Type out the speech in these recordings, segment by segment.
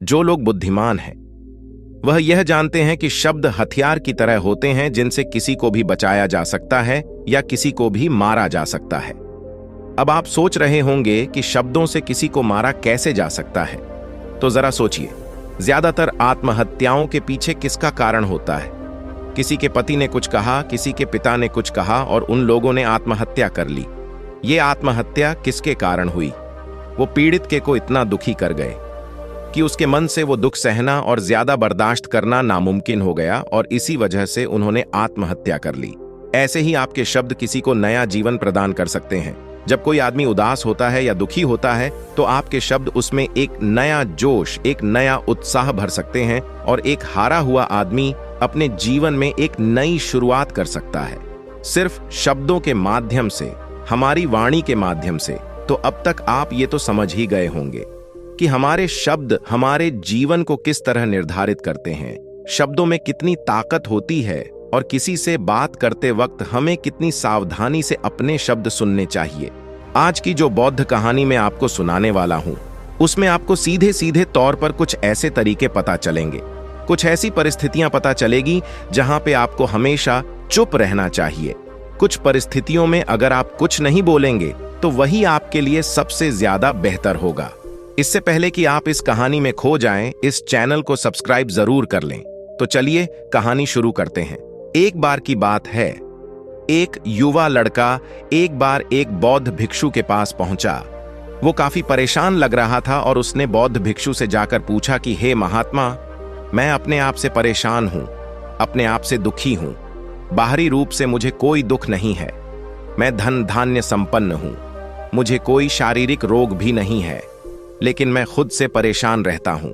जो लोग बुद्धिमान हैं वह यह जानते हैं कि शब्द हथियार की तरह होते हैं जिनसे किसी को भी बचाया जा सकता है या किसी को भी मारा जा सकता है। अब आप सोच रहे होंगे कि शब्दों से किसी को मारा कैसे जा सकता है, तो जरा सोचिए, ज्यादातर आत्महत्याओं के पीछे किसका कारण होता है? किसी के पति ने कुछ कहा, किसी के पिता ने कुछ कहा और उन लोगों ने आत्महत्या कर ली। ये आत्महत्या किसके कारण हुई? वो पीड़ित के को इतना दुखी कर गए कि उसके मन से वो दुख सहना और ज्यादा बर्दाश्त करना नामुमकिन हो गया और इसी वजह से उन्होंने आत्महत्या कर ली। ऐसे ही आपके शब्द किसी को नया जीवन प्रदान कर सकते हैं। जब कोई आदमी उदास होता है या दुखी होता है तो आपके शब्द उसमें एक नया जोश, एक नया उत्साह भर सकते हैं और एक हारा हुआ आदमी अपने जीवन में एक नई शुरुआत कर सकता है, सिर्फ शब्दों के माध्यम से, हमारी वाणी के माध्यम से। तो अब तक आप ये तो समझ ही गए होंगे कि हमारे शब्द हमारे जीवन को किस तरह निर्धारित करते हैं, शब्दों में कितनी ताकत होती है और किसी से बात करते वक्त हमें कितनी सावधानी से अपने शब्द सुनने चाहिए। आज की जो बौद्ध कहानी मैं आपको सुनाने वाला हूं, उसमें आपको सीधे सीधे तौर पर कुछ ऐसे तरीके पता चलेंगे, कुछ ऐसी परिस्थितियां पता चलेगी जहां पे आपको हमेशा चुप रहना चाहिए। कुछ परिस्थितियों में अगर आप कुछ नहीं बोलेंगे तो वही आपके लिए सबसे ज्यादा बेहतर होगा। इससे पहले कि आप इस कहानी में खो जाएं, इस चैनल को सब्सक्राइब जरूर कर लें। तो चलिए कहानी शुरू करते हैं। एक बार की बात है, एक युवा लड़का एक बार एक बौद्ध भिक्षु के पास पहुंचा। वो काफी परेशान लग रहा था और उसने बौद्ध भिक्षु से जाकर पूछा कि हे महात्मा, मैं अपने आप से परेशान हूं, अपने आप से दुखी हूं। बाहरी रूप से मुझे कोई दुख नहीं है, मैं धन धान्य संपन्न हूं, मुझे कोई शारीरिक रोग भी नहीं है, लेकिन मैं खुद से परेशान रहता हूं,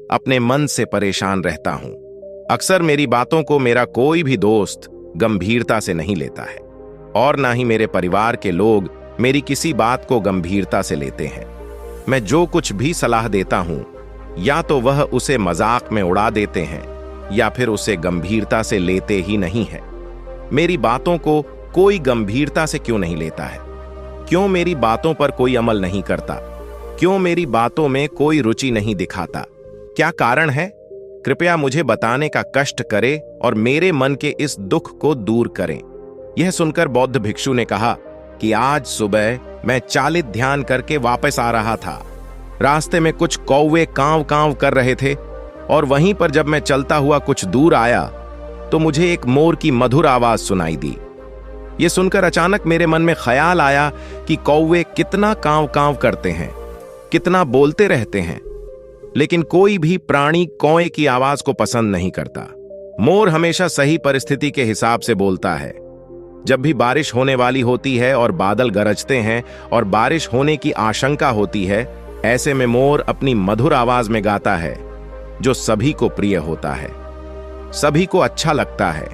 अपने मन से परेशान रहता हूं। अक्सर मेरी बातों को मेरा कोई भी दोस्त गंभीरता से नहीं लेता है और ना ही मेरे परिवार के लोग मेरी किसी बात को गंभीरता से लेते हैं। मैं जो कुछ भी सलाह देता हूं, या तो वह उसे मजाक में उड़ा देते हैं या फिर उसे गंभीरता से लेते ही नहीं है। मेरी बातों को कोई गंभीरता से क्यों नहीं लेता है? क्यों मेरी बातों पर कोई अमल नहीं करता? क्यों मेरी बातों में कोई रुचि नहीं दिखाता? क्या कारण है? कृपया मुझे बताने का कष्ट करें और मेरे मन के इस दुख को दूर करें। यह सुनकर बौद्ध भिक्षु ने कहा कि आज सुबह मैं चालित ध्यान करके वापस आ रहा था। रास्ते में कुछ कौवे कांव कांव कर रहे थे और वहीं पर जब मैं चलता हुआ कुछ दूर आया तो मुझे एक मोर की मधुर आवाज सुनाई दी। यह सुनकर अचानक मेरे मन में ख्याल आया कि कौवे कितना कांव कांव करते हैं, कितना बोलते रहते हैं, लेकिन कोई भी प्राणी कौवे की आवाज को पसंद नहीं करता। मोर हमेशा सही परिस्थिति के हिसाब से बोलता है। जब भी बारिश होने वाली होती है और बादल गरजते हैं और बारिश होने की आशंका होती है, ऐसे में मोर अपनी मधुर आवाज में गाता है, जो सभी को प्रिय होता है, सभी को अच्छा लगता है।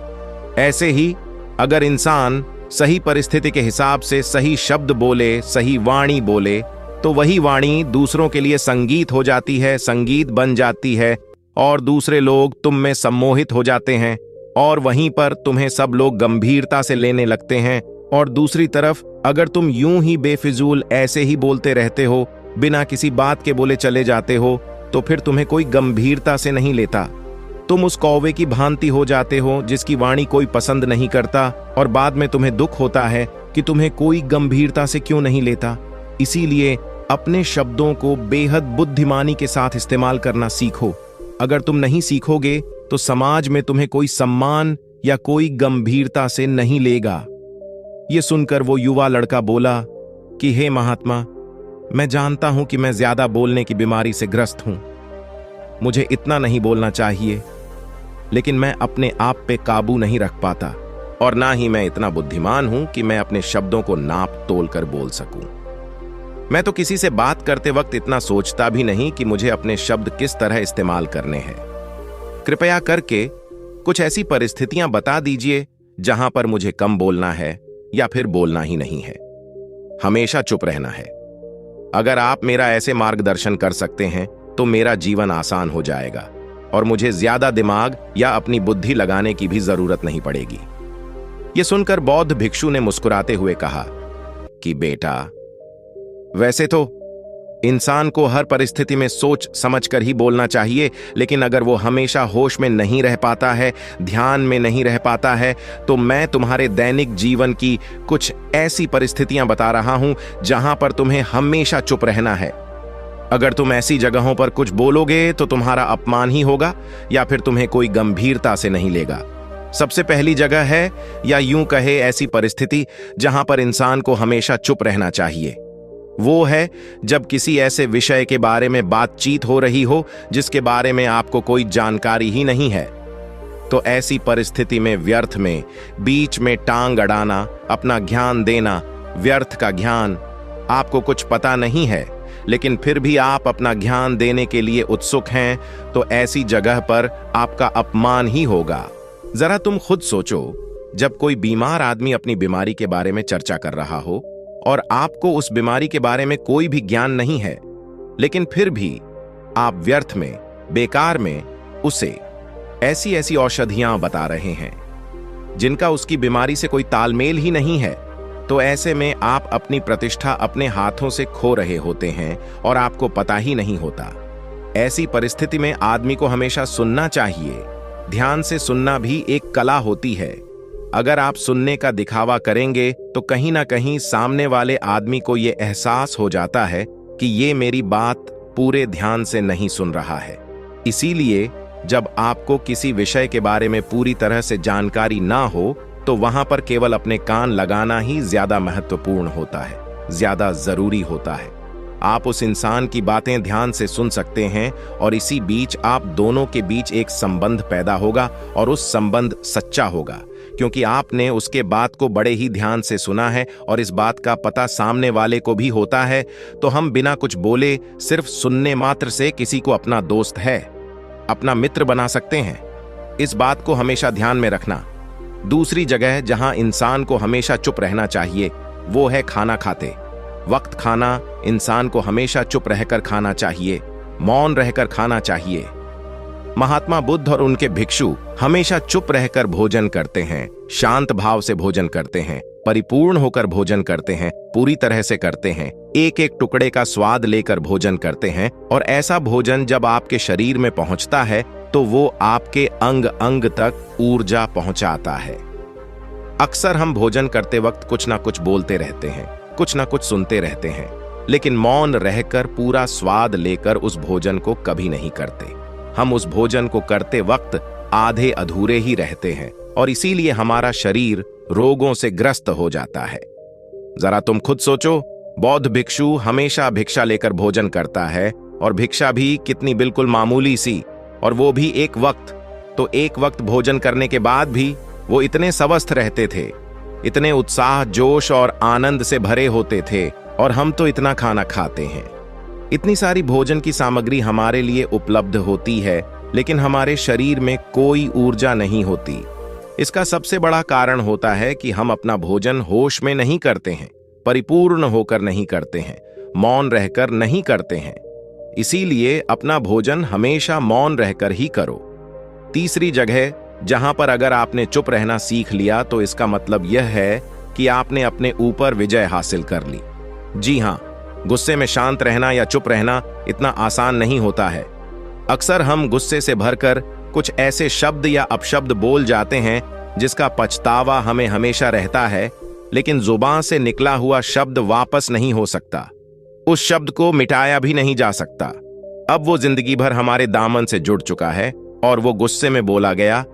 ऐसे ही अगर इंसान सही परिस्थिति के हिसाब से सही शब्द बोले, सही वाणी बोले, तो वही वाणी दूसरों के लिए संगीत हो जाती है, संगीत बन जाती है और दूसरे लोग तुम में सम्मोहित हो जाते हैं और वहीं पर तुम्हें सब लोग गंभीरता से लेने लगते हैं। और दूसरी तरफ अगर तुम यूं ही बेफिजूल ऐसे ही बोलते रहते हो, बिना किसी बात के बोले चले जाते हो, तो फिर तुम्हें कोई गंभीरता से नहीं लेता। तुम उस कौवे की भांति हो जाते हो जिसकी वाणी कोई पसंद नहीं करता और बाद में तुम्हें दुख होता है कि तुम्हें कोई गंभीरता से क्यों नहीं लेता। इसीलिए अपने शब्दों को बेहद बुद्धिमानी के साथ इस्तेमाल करना सीखो। अगर तुम नहीं सीखोगे तो समाज में तुम्हें कोई सम्मान या कोई गंभीरता से नहीं लेगा। यह सुनकर वो युवा लड़का बोला कि हे महात्मा, मैं जानता हूं कि मैं ज्यादा बोलने की बीमारी से ग्रस्त हूं, मुझे इतना नहीं बोलना चाहिए, लेकिन मैं अपने आप पे काबू नहीं रख पाता और ना ही मैं इतना बुद्धिमान हूं कि मैं अपने शब्दों को नाप तोल कर बोल सकूं। मैं तो किसी से बात करते वक्त इतना सोचता भी नहीं कि मुझे अपने शब्द किस तरह इस्तेमाल करने हैं। कृपया करके कुछ ऐसी परिस्थितियां बता दीजिए जहां पर मुझे कम बोलना है या फिर बोलना ही नहीं है, हमेशा चुप रहना है। अगर आप मेरा ऐसे मार्गदर्शन कर सकते हैं तो मेरा जीवन आसान हो जाएगा और मुझे ज्यादा दिमाग या अपनी बुद्धि लगाने की भी जरूरत नहीं पड़ेगी। यह सुनकर बौद्ध भिक्षु ने मुस्कुराते हुए कहा कि बेटा, वैसे तो इंसान को हर परिस्थिति में सोच समझकर ही बोलना चाहिए, लेकिन अगर वो हमेशा होश में नहीं रह पाता है, ध्यान में नहीं रह पाता है, तो मैं तुम्हारे दैनिक जीवन की कुछ ऐसी परिस्थितियां बता रहा हूं जहां पर तुम्हें हमेशा चुप रहना है। अगर तुम ऐसी जगहों पर कुछ बोलोगे तो तुम्हारा अपमान ही होगा या फिर तुम्हें कोई गंभीरता से नहीं लेगा। सबसे पहली जगह है, या यूं कहे ऐसी परिस्थिति जहां पर इंसान को हमेशा चुप रहना चाहिए, वो है जब किसी ऐसे विषय के बारे में बातचीत हो रही हो जिसके बारे में आपको कोई जानकारी ही नहीं है। तो ऐसी परिस्थिति में व्यर्थ में बीच में टांग अड़ाना, अपना ज्ञान देना, व्यर्थ का ज्ञान, आपको कुछ पता नहीं है लेकिन फिर भी आप अपना ज्ञान देने के लिए उत्सुक हैं, तो ऐसी जगह पर आपका अपमान ही होगा। जरा तुम खुद सोचो, जब कोई बीमार आदमी अपनी बीमारी के बारे में चर्चा कर रहा हो और आपको उस बीमारी के बारे में कोई भी ज्ञान नहीं है, लेकिन फिर भी आप व्यर्थ में, बेकार में उसे ऐसी ऐसी औषधियां बता रहे हैं जिनका उसकी बीमारी से कोई तालमेल ही नहीं है, तो ऐसे में आप अपनी प्रतिष्ठा अपने हाथों से खो रहे होते हैं और आपको पता ही नहीं होता। ऐसी परिस्थिति में आदमी को हमेशा सुनना चाहिए। ध्यान से सुनना भी एक कला होती है। अगर आप सुनने का दिखावा करेंगे तो कहीं ना कहीं सामने वाले आदमी को यह एहसास हो जाता है कि ये मेरी बात पूरे ध्यान से नहीं सुन रहा है। इसीलिए जब आपको किसी विषय के बारे में पूरी तरह से जानकारी ना हो तो वहां पर केवल अपने कान लगाना ही ज्यादा महत्वपूर्ण होता है, ज्यादा जरूरी होता है। आप उस इंसान की बातें ध्यान से सुन सकते हैं और इसी बीच आप दोनों के बीच एक संबंध पैदा होगा और उस संबंध सच्चा होगा क्योंकि आपने उसके बात को बड़े ही ध्यान से सुना है और इस बात का पता सामने वाले को भी होता है। तो हम बिना कुछ बोले सिर्फ सुनने मात्र से किसी को अपना दोस्त है, अपना मित्र बना सकते हैं। इस बात को हमेशा ध्यान में रखना। दूसरी जगह जहां इंसान को हमेशा चुप रहना चाहिए वो है खाना खाते वक्त। खाना इंसान को हमेशा चुप रहकर खाना चाहिए, मौन रहकर खाना चाहिए। महात्मा बुद्ध और उनके भिक्षु हमेशा चुप रहकर भोजन करते हैं, शांत भाव से भोजन करते हैं, परिपूर्ण होकर भोजन करते हैं, पूरी तरह से करते हैं, एक एक टुकड़े का स्वाद लेकर भोजन करते हैं। और ऐसा भोजन जब आपके शरीर में पहुंचता है तो वो आपके अंग अंग तक ऊर्जा पहुंचाता है। अक्सर हम भोजन करते वक्त कुछ ना कुछ बोलते रहते हैं, कुछ ना कुछ सुनते रहते हैं, लेकिन मौन रहकर पूरा स्वाद लेकर उस भोजन को कभी नहीं करते। हम उस भोजन को करते वक्त आधे अधूरे ही रहते हैं और इसीलिए हमारा शरीर रोगों से ग्रस्त हो जाता है। जरा तुम खुद सोचो, बौद्ध भिक्षु हमेशा भिक्षा लेकर भोजन करता है और भिक्षा भी कितनी बिल्कुल मामूली सी, और वो भी एक वक्त। तो एक वक्त भोजन करने के बाद भी वो इतने स्वस्थ रहते थे, इतने उत्साह, जोश और आनंद से भरे होते थे, और हम तो इतना खाना खाते हैं। इतनी सारी भोजन की सामग्री हमारे लिए उपलब्ध होती है लेकिन हमारे शरीर में कोई ऊर्जा नहीं होती। इसका सबसे बड़ा कारण होता है कि हम अपना भोजन होश में नहीं करते हैं, परिपूर्ण होकर नहीं करते हैं, मौन रहकर नहीं करते हैं। इसीलिए अपना भोजन हमेशा मौन रहकर ही करो। तीसरी जगह जहां पर अगर आपने चुप रहना सीख लिया तो इसका मतलब यह है कि आपने अपने ऊपर विजय हासिल कर ली। जी हां, गुस्से में शांत रहना या चुप रहना इतना आसान नहीं होता है। अक्सर हम गुस्से से भरकर कुछ ऐसे शब्द या अपशब्द बोल जाते हैं जिसका पछतावा हमें हमेशा रहता है, लेकिन जुबान से निकला हुआ शब्द वापस नहीं हो सकता, उस शब्द को मिटाया भी नहीं जा सकता। अब वो जिंदगी भर हमारे दामन से जुड़ चुका है और वो गुस्से में बोला गया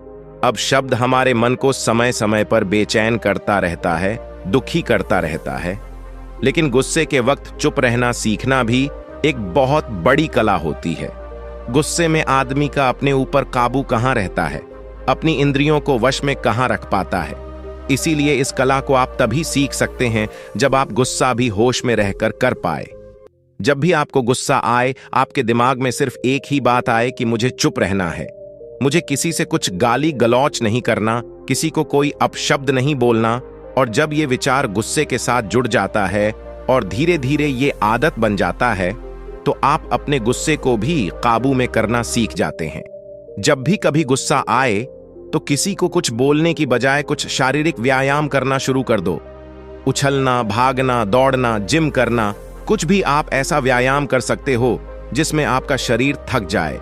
अब शब्द हमारे मन को समय समय पर बेचैन करता रहता है, दुखी करता रहता है। लेकिन गुस्से के वक्त चुप रहना सीखना भी एक बहुत बड़ी कला होती है। गुस्से में आदमी का अपने ऊपर काबू कहां रहता है, अपनी इंद्रियों को वश में कहां रख पाता है। इसीलिए इस कला को आप तभी सीख सकते हैं जब आप गुस्सा भी होश में रहकर कर पाए। जब भी आपको गुस्सा आए, आपके दिमाग में सिर्फ एक ही बात आए कि मुझे चुप रहना है, मुझे किसी से कुछ गाली गलौच नहीं करना, किसी को कोई अपशब्द नहीं बोलना। और जब ये विचार गुस्से के साथ जुड़ जाता है और धीरे धीरे ये आदत बन जाता है तो आप अपने गुस्से को भी काबू में करना सीख जाते हैं। जब भी कभी गुस्सा आए तो किसी को कुछ बोलने की बजाय कुछ शारीरिक व्यायाम करना शुरू कर दो। उछलना, भागना, दौड़ना, जिम करना, कुछ भी आप ऐसा व्यायाम कर सकते हो जिसमें आपका शरीर थक जाए।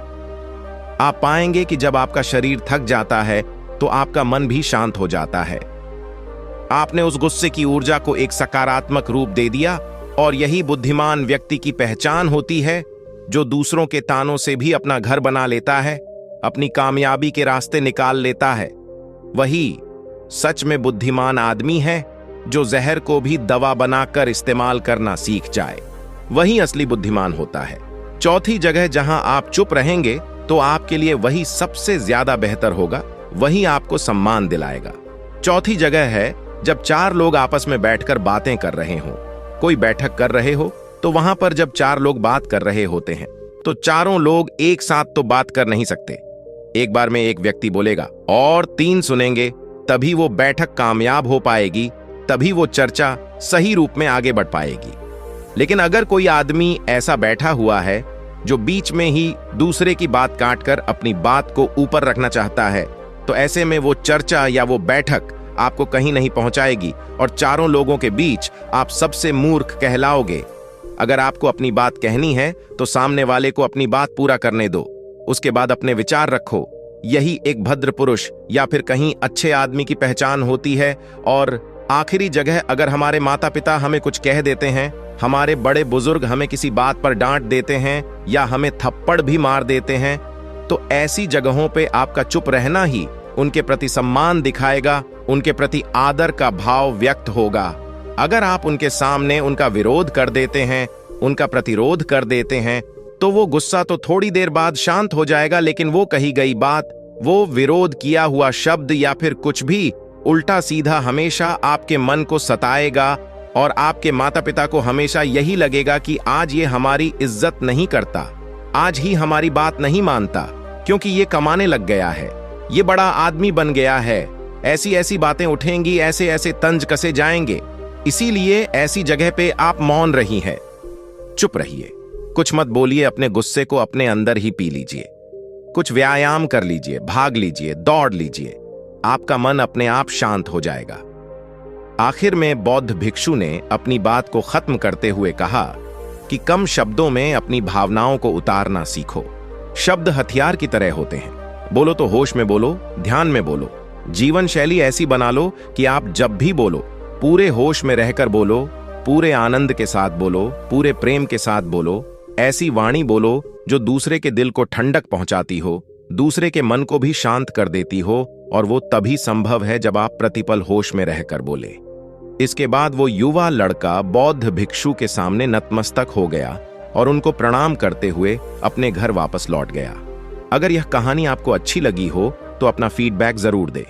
आप पाएंगे कि जब आपका शरीर थक जाता है तो आपका मन भी शांत हो जाता है। आपने उस गुस्से की ऊर्जा को एक सकारात्मक रूप दे दिया, और यही बुद्धिमान व्यक्ति की पहचान होती है, जो दूसरों के तानों से भी अपना घर बना लेता है, अपनी कामयाबी के रास्ते निकाल लेता है। वही सच में बुद्धिमान आदमी है जो जहर को भी दवा बनाकर इस्तेमाल करना सीख जाए। वही असली बुद्धिमान होता है। चौथी जगह जहां आप चुप रहेंगे तो आपके लिए वही सबसे ज्यादा बेहतर होगा, वही आपको सम्मान दिलाएगा। चौथी जगह है जब चार लोग आपस में बैठकर बातें कर रहे हों। कोई बैठक कर रहे हो तो वहां पर जब चार लोग बात कर रहे होते हैं तो चारों लोग एक साथ तो बात कर नहीं सकते। एक बार में एक व्यक्ति बोलेगा और तीन सुनेंगे, तभी वो बैठक कामयाब हो पाएगी, तभी वो चर्चा सही रूप में आगे बढ़ पाएगी। लेकिन अगर कोई आदमी ऐसा बैठा हुआ है जो बीच में ही दूसरे की बात काटकर अपनी बात को ऊपर रखना चाहता है, तो ऐसे में वो चर्चा या वो बैठक आपको कहीं नहीं पहुंचाएगी और चारों लोगों के बीच आप सबसे मूर्ख कहलाओगे। अगर आपको अपनी बात कहनी है तो सामने वाले को अपनी बात पूरा करने दो, उसके बाद अपने विचार रखो। यही एक भद्र पुरुष या फिर कहीं अच्छे आदमी की पहचान होती है। और आखिरी जगह, अगर हमारे माता पिता हमें कुछ कह देते हैं, हमारे बड़े बुजुर्ग हमें किसी बात पर डांट देते हैं या हमें थप्पड़ भी मार देते हैं, तो ऐसी जगहों पे आपका चुप रहना ही उनके प्रति सम्मान दिखाएगा, उनके प्रति आदर का भाव व्यक्त होगा। अगर आप उनके सामने उनका विरोध कर देते हैं, उनका प्रतिरोध कर देते हैं, तो वो गुस्सा तो थोड़ी देर बाद शांत हो जाएगा, लेकिन वो कही गई बात, वो विरोध किया हुआ शब्द या फिर कुछ भी उल्टा सीधा हमेशा आपके मन को सताएगा और आपके माता पिता को हमेशा यही लगेगा कि आज ये हमारी इज्जत नहीं करता, आज ही हमारी बात नहीं मानता, क्योंकि ये कमाने लग गया है, ये बड़ा आदमी बन गया है। ऐसी ऐसी बातें उठेंगी, ऐसे ऐसे तंज कसे जाएंगे। इसीलिए ऐसी जगह पे आप मौन रही हैं, चुप रहिए, कुछ मत बोलिए, अपने गुस्से को अपने अंदर ही पी लीजिए, कुछ व्यायाम कर लीजिए, भाग लीजिए, दौड़ लीजिए, आपका मन अपने आप शांत हो जाएगा। आखिर में बौद्ध भिक्षु ने अपनी बात को खत्म करते हुए कहा कि कम शब्दों में अपनी भावनाओं को उतारना सीखो। शब्द हथियार की तरह होते हैं। बोलो तो होश में बोलो, ध्यान में बोलो। जीवन शैली ऐसी बना लो कि आप जब भी बोलो पूरे होश में रहकर बोलो, पूरे आनंद के साथ बोलो, पूरे प्रेम के साथ बोलो। ऐसी वाणी बोलो जो दूसरे के दिल को ठंडक पहुंचाती हो, दूसरे के मन को भी शांत कर देती हो, और वो तभी संभव है जब आप प्रतिपल होश में रहकर बोले। इसके बाद वो युवा लड़का बौद्ध भिक्षु के सामने नतमस्तक हो गया और उनको प्रणाम करते हुए अपने घर वापस लौट गया। अगर यह कहानी आपको अच्छी लगी हो तो अपना फीडबैक जरूर दें।